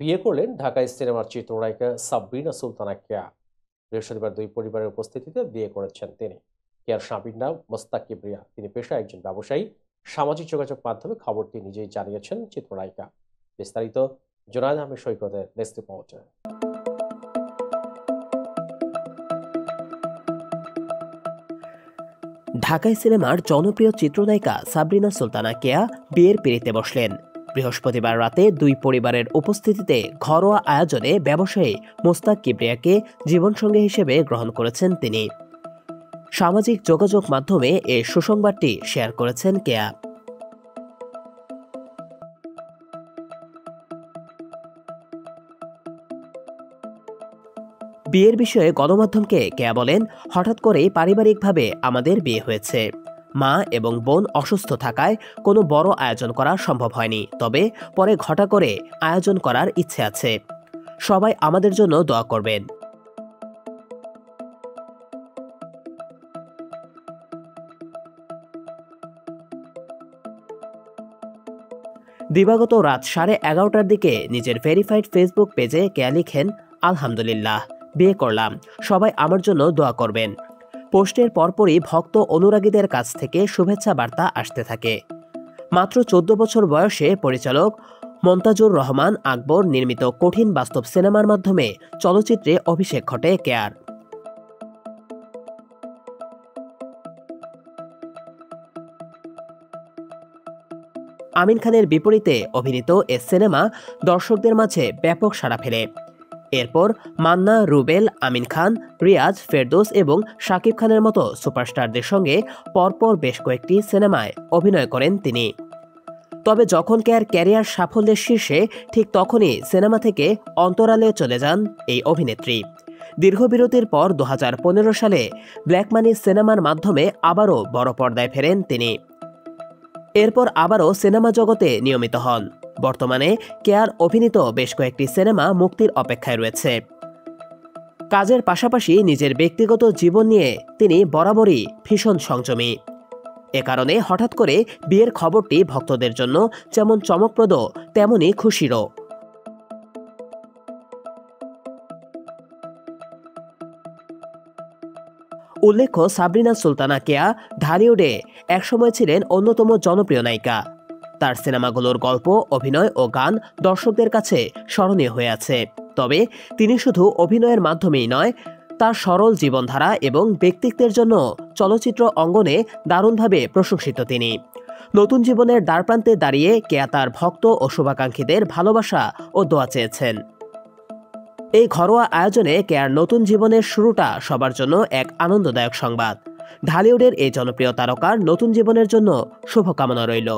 বিয়ে করলেন ঢাকায় সিনেমার চিত্রনায়িকা সাবরিনা সুলতানা কেয়া। বৃহস্পতিবার দুই পরিবারের উপস্থিতিতে বিয়ে করেছেন তিনি। কেয়ার স্বামীর নাম মোস্তাক কিবরিয়া। তিনি পেশায় একজন ব্যবসায়ী। সামাজিক যোগাযোগ মাধ্যমে খবরটি নিজেই জানিয়েছেন চিত্রনায়িকা। বিস্তারিত জোনায়েদ আহমেদ সৈকতের ডেস্ক রিপোর্টে। ঢাকায় সিনেমার জনপ্রিয় চিত্রনায়িকা সাবরিনা সুলতানা কেয়া বিয়ের পিঁড়িতে বসলেন। বৃহস্পতিবার রাতে দুই পরিবারের উপস্থিতিতে ঘরোয়া আয়োজনে ব্যবসায়ী মোস্তাক কিবরিয়াকে জীবনসঙ্গী হিসেবে গ্রহণ করেছেন তিনি। সামাজিক যোগাযোগ মাধ্যমে এ সুসংবাদটি শেয়ার করেছেন কেয়া। বিয়ের বিষয়ে গণমাধ্যমকে কেয়া বলেন, হঠাৎ করেই পারিবারিকভাবে আমাদের বিয়ে হয়েছে। মা এবং বোন অসুস্থ থাকায় কোনো বড় আয়োজন করা সম্ভব হয়নি, তবে পরে ঘটা করে আয়োজন করার ইচ্ছে আছে। সবাই আমাদের জন্য দোয়া করবেন। দিবাগত রাত 11:30টার দিকে নিজের ভেরিফাইড ফেসবুক পেজে কেয়া লিখেন, আলহামদুলিল্লাহ, বিয়ে করলাম, সবাই আমার জন্য দোয়া করবেন। পোস্টের পরপরই ভক্ত অনুরাগীদের কাছ থেকে শুভেচ্ছা বার্তা আসতে থাকে। মাত্র 14 বছর বয়সে পরিচালক মন্তাজুর রহমান আকবর নির্মিত কঠিন বাস্তব সিনেমার মাধ্যমে চলচ্চিত্রে অভিষেক ঘটে কেয়ার। আমিন খানের বিপরীতে অভিনীত এ সিনেমা দর্শকদের মাঝে ব্যাপক সাড়া ফেলে। এরপর মান্না, রুবেল, আমিন খান, রিয়াজ, ফেরদৌস এবং শাকিব খানের মতো সুপারস্টারদের সঙ্গে পরপর বেশ কয়েকটি সিনেমায় অভিনয় করেন তিনি। তবে যখন কেয়ার ক্যারিয়ার সাফল্যের শীর্ষে, ঠিক তখনই সিনেমা থেকে অন্তরালে চলে যান এই অভিনেত্রী। দীর্ঘ বিরতির পর 2015 সালে ব্ল্যাক মানি সিনেমার মাধ্যমে আবারও বড় পর্দায় ফেরেন তিনি। এরপর আবারও সিনেমা জগতে নিয়মিত হন। বর্তমানে কেয়ার অভিনীত বেশ কয়েকটি সিনেমা মুক্তির অপেক্ষায় রয়েছে। কাজের পাশাপাশি নিজের ব্যক্তিগত জীবন নিয়ে তিনি বরাবরই ভীষণ সংযমী। এ কারণে হঠাৎ করে বিয়ের খবরটি ভক্তদের জন্য যেমন চমকপ্রদ, তেমনি খুশিরও। উল্লেখ্য, সাবরিনা সুলতানা কেয়া ঢালিউডে একসময় ছিলেন অন্যতম জনপ্রিয় নায়িকা। তার সিনেমাগুলোর গল্প, অভিনয় ও গান দর্শকদের কাছে স্মরণীয় হয়ে আছে। তবে তিনি শুধু অভিনয়ের মাধ্যমেই নয়, তার সরল জীবনধারা এবং ব্যক্তিত্বের জন্য চলচ্চিত্র অঙ্গনে দারুণভাবে প্রশংসিত তিনি। নতুন জীবনের দ্বারপ্রান্তে দাঁড়িয়ে কেয়া তার ভক্ত ও শুভাকাঙ্ক্ষীদের ভালোবাসা ও দোয়া চেয়েছেন। এই ঘরোয়া আয়োজনে কেয়ার নতুন জীবনের শুরুটা সবার জন্য এক আনন্দদায়ক সংবাদ। ঢালিউডের এই জনপ্রিয় তারকার নতুন জীবনের জন্য শুভকামনা রইল।